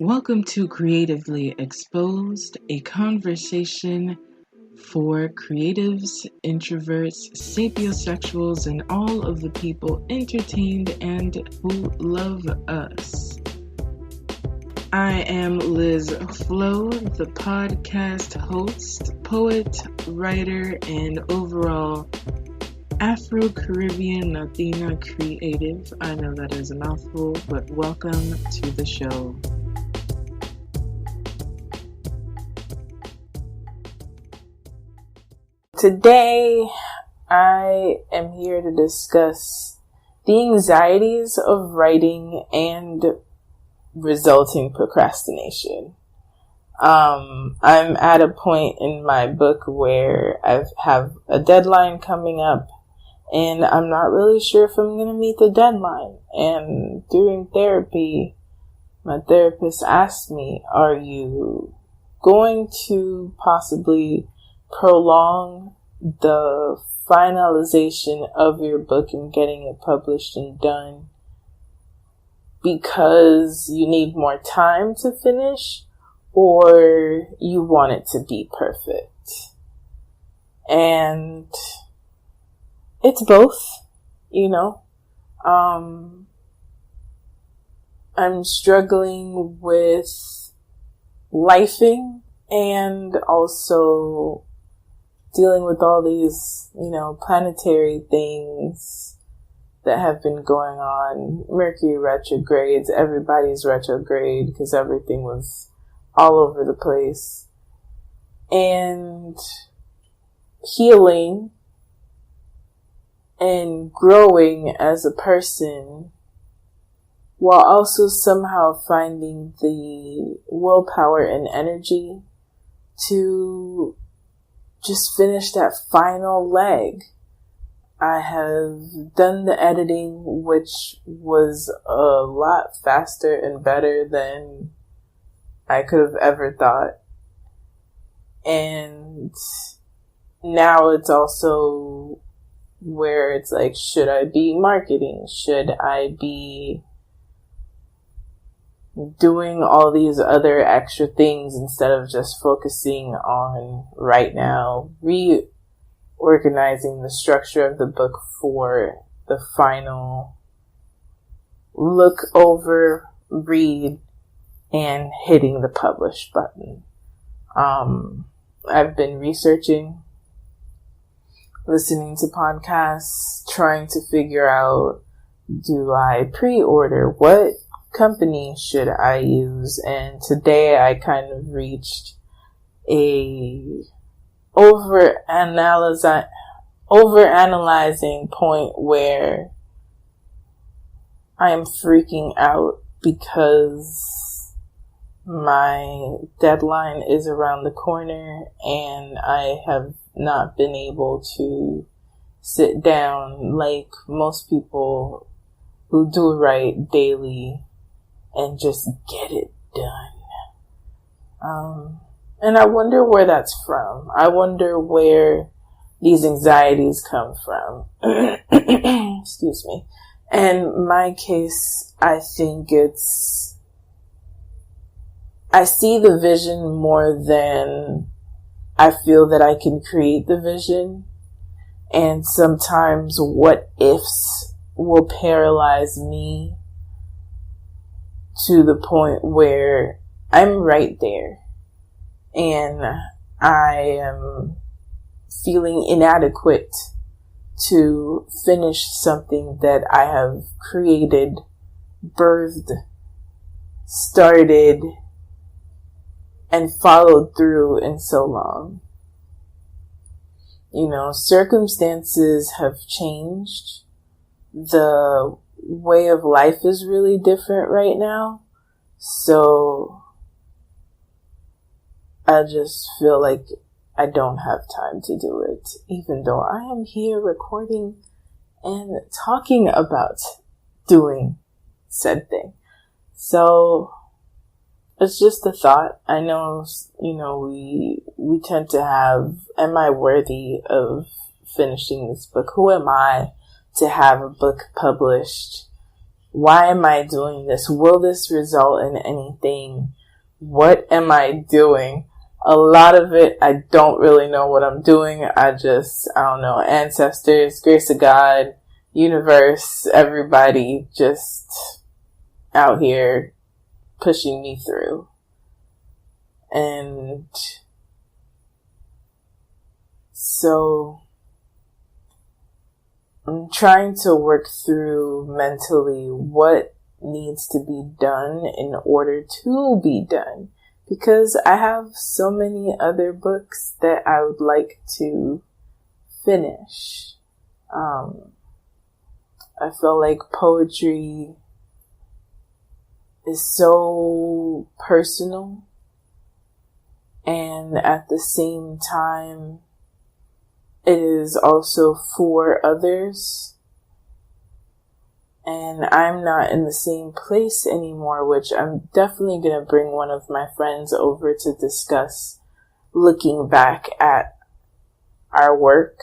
Welcome to Creatively Exposed, a conversation for creatives, introverts, sapiosexuals, and all of the people entertained and who love us. I am Liz Flo, the podcast host, poet, writer, and overall Afro-Caribbean Latina creative. I know that is a mouthful, but welcome to the show. Today, I am here to discuss the anxieties of writing and resulting procrastination. I'm at a point in my book where I have a deadline coming up and I'm not really sure if I'm going to meet the deadline. And during therapy, my therapist asked me, are you going to possibly prolong the finalization of your book and getting it published and done because you need more time to finish, or you want it to be perfect? And it's both, I'm struggling with lifing and also dealing with all these, planetary things that have been going on. Mercury retrogrades, everybody's retrograde because everything was all over the place. And healing and growing as a person while also somehow finding the willpower and energy to just finish that final leg. I have done the editing, which was a lot faster and better than I could have ever thought. And now it's also where it's like, should I be marketing? Should I be doing all these other extra things instead of just focusing on right now reorganizing the structure of the book for the final look over, read, and hitting the publish button. I've been researching, listening to podcasts, trying to figure out, do I pre-order? What company should I use? And today I kind of reached a overanalyzing point where I am freaking out because my deadline is around the corner and I have not been able to sit down like most people who do write daily and just get it done. And I wonder where that's from. I wonder where these anxieties come from. Excuse me. And my case, I think I see the vision more than I feel that I can create the vision. And sometimes what ifs will paralyze me to the point where I'm right there and I am feeling inadequate to finish something that I have created, birthed, started, and followed through in so long. Circumstances have changed. The way of life is really different right now. So I just feel like I don't have time to do it, even though I am here recording and talking about doing said thing. So it's just a thought. I know, we tend to have, am I worthy of finishing this book? Who am I to have a book published Why am I doing this? Will this result in anything? What am I doing? A lot of it, I don't really know what I'm doing. I don't know, ancestors, grace of God, universe, everybody just out here pushing me through. And so I'm trying to work through mentally what needs to be done in order to be done. Because I have so many other books that I would like to finish. I feel like poetry is so personal, and at the same time, it is also for others. And I'm not in the same place anymore, which I'm definitely going to bring one of my friends over to discuss looking back at our work.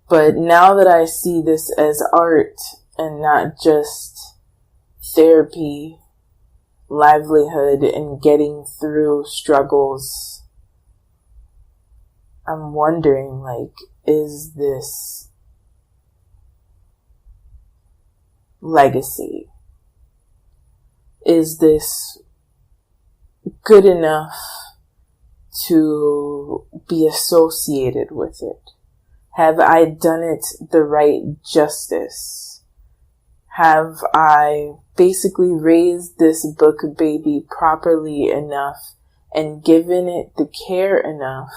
But now that I see this as art and not just therapy, livelihood, and getting through struggles, I'm wondering, is this legacy? Is this good enough to be associated with it? Have I done it the right justice? Have I basically raised this book baby properly enough and given it the care enough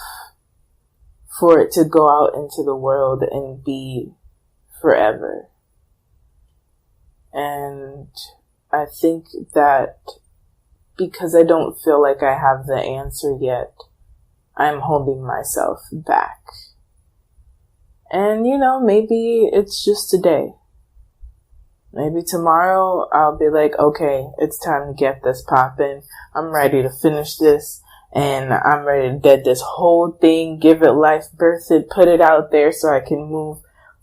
for it to go out into the world and be forever? And I think that because I don't feel like I have the answer yet, I'm holding myself back. And, maybe it's just today. Maybe tomorrow I'll be like, okay, it's time to get this popping. I'm ready to finish this, and I'm ready to dead this whole thing, give it life, birth it, put it out there so I can move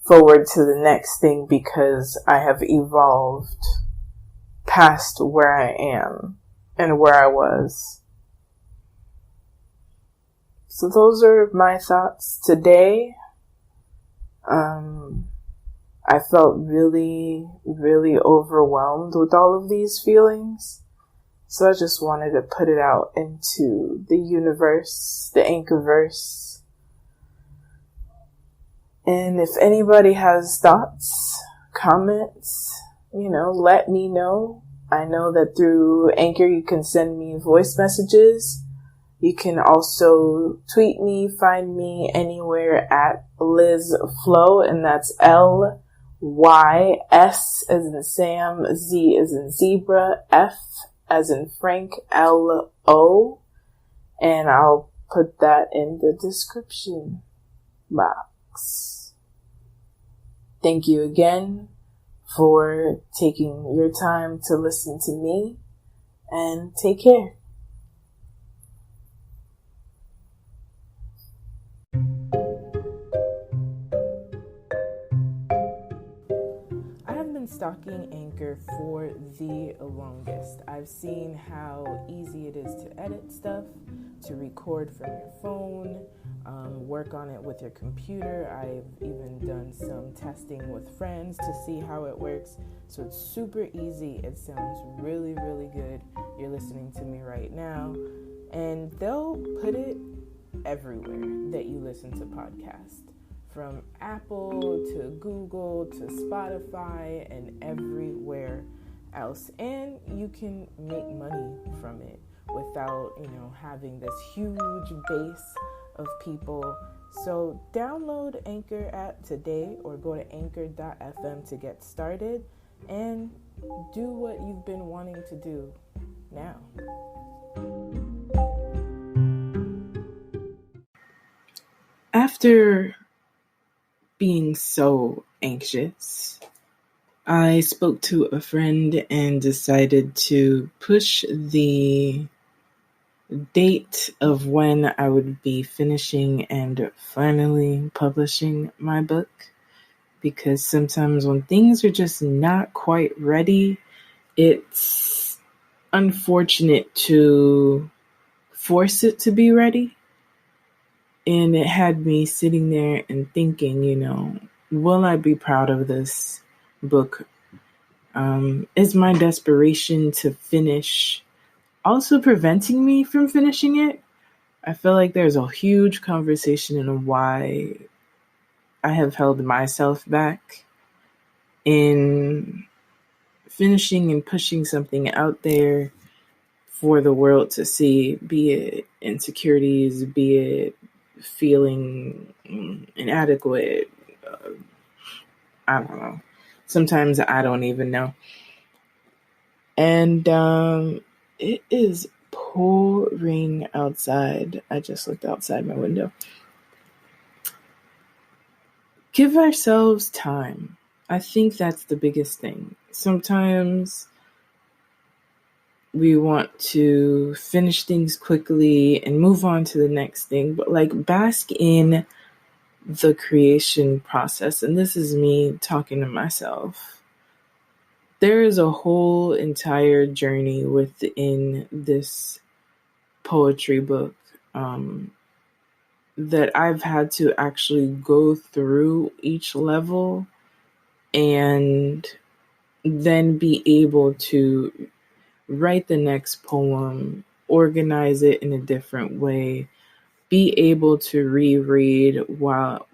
forward to the next thing, because I have evolved past where I am and where I was. So those are my thoughts today. I felt really, really overwhelmed with all of these feelings. So I just wanted to put it out into the universe, the Anchorverse. And if anybody has thoughts, comments, let me know. I know that through Anchor you can send me voice messages. You can also tweet me, find me anywhere at Liz Flow, and that's LYS as in Sam, Z as in zebra, F as in Frank, LO, and I'll put that in the description box. Thank you again for taking your time to listen to me, and take care. Stalking Anchor for the longest. I've seen how easy it is to edit stuff, to record from your phone, work on it with your computer. I've even done some testing with friends to see how it works. So it's super easy. It sounds really, really good. You're listening to me right now. And they'll put it everywhere that you listen to podcasts. From Apple to Google to Spotify and everywhere else. And you can make money from it without, having this huge base of people. So download Anchor app today or go to anchor.fm to get started and do what you've been wanting to do now. After being so anxious, I spoke to a friend and decided to push the date of when I would be finishing and finally publishing my book, because sometimes when things are just not quite ready, it's unfortunate to force it to be ready. And it had me sitting there and thinking, will I be proud of this book? Is my desperation to finish also preventing me from finishing it? I feel like there's a huge conversation in why I have held myself back in finishing and pushing something out there for the world to see, be it insecurities, be it feeling inadequate. I don't know. Sometimes I don't even know. And it is pouring outside. I just looked outside my window. Give ourselves time. I think that's the biggest thing. Sometimes we want to finish things quickly and move on to the next thing, but bask in the creation process. And this is me talking to myself. There is a whole entire journey within this poetry book that I've had to actually go through each level and then be able to write the next poem, organize it in a different way, be able to reread while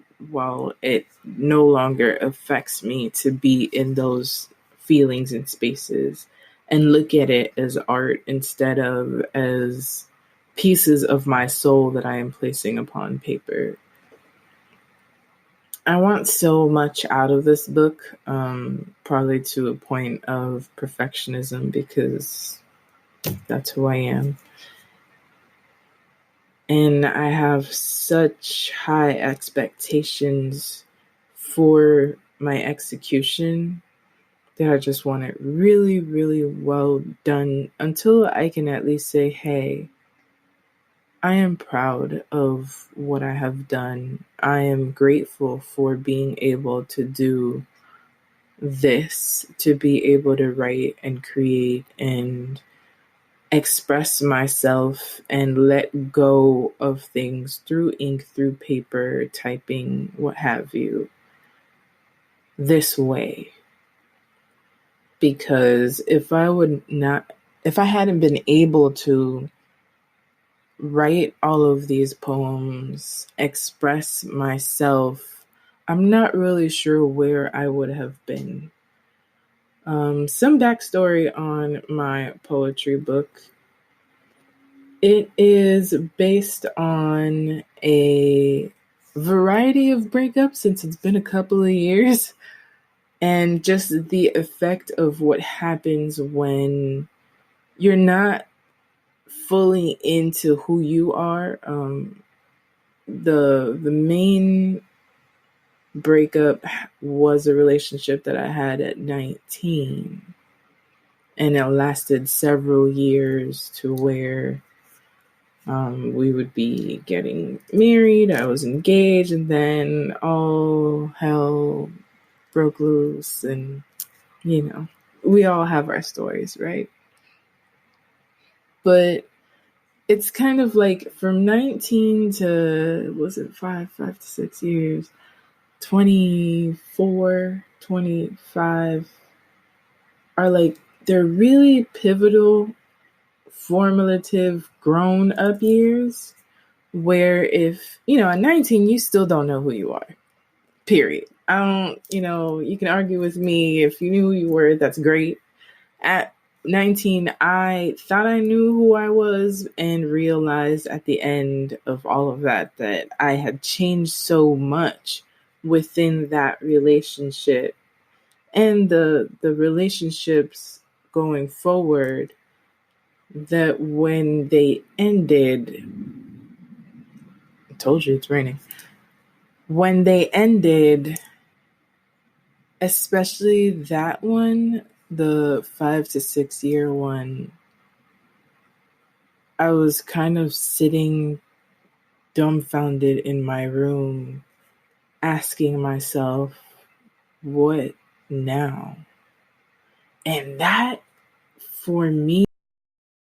it no longer affects me, to be in those feelings and spaces and look at it as art instead of as pieces of my soul that I am placing upon paper. I want so much out of this book, probably to a point of perfectionism, because that's who I am. And I have such high expectations for my execution that I just want it really, really well done until I can at least say, hey, I am proud of what I have done. I am grateful for being able to do this, to be able to write and create and express myself and let go of things through ink, through paper, typing, what have you, this way. Because if I hadn't been able to write all of these poems, express myself, I'm not really sure where I would have been. Some backstory on my poetry book. It is based on a variety of breakups since it's been a couple of years, and just the effect of what happens when you're not fully into who you are. The main breakup was a relationship that I had at 19, and it lasted several years to where we would be getting married. I was engaged, and then all hell broke loose, and we all have our stories, right? But it's kind of like from 19 to, was it 5 to 6 years, 24, 25 are they're really pivotal, formative, grown up years where if, at 19, you still don't know who you are, period. I don't, you can argue with me. If you knew who you were, that's great. At 19, I thought I knew who I was and realized at the end of all of that I had changed so much within that relationship and the relationships going forward, that when they ended, I told you it's raining. When they ended, especially that one, the 5 to 6 year one, I was kind of sitting dumbfounded in my room, asking myself, what now? And that, for me,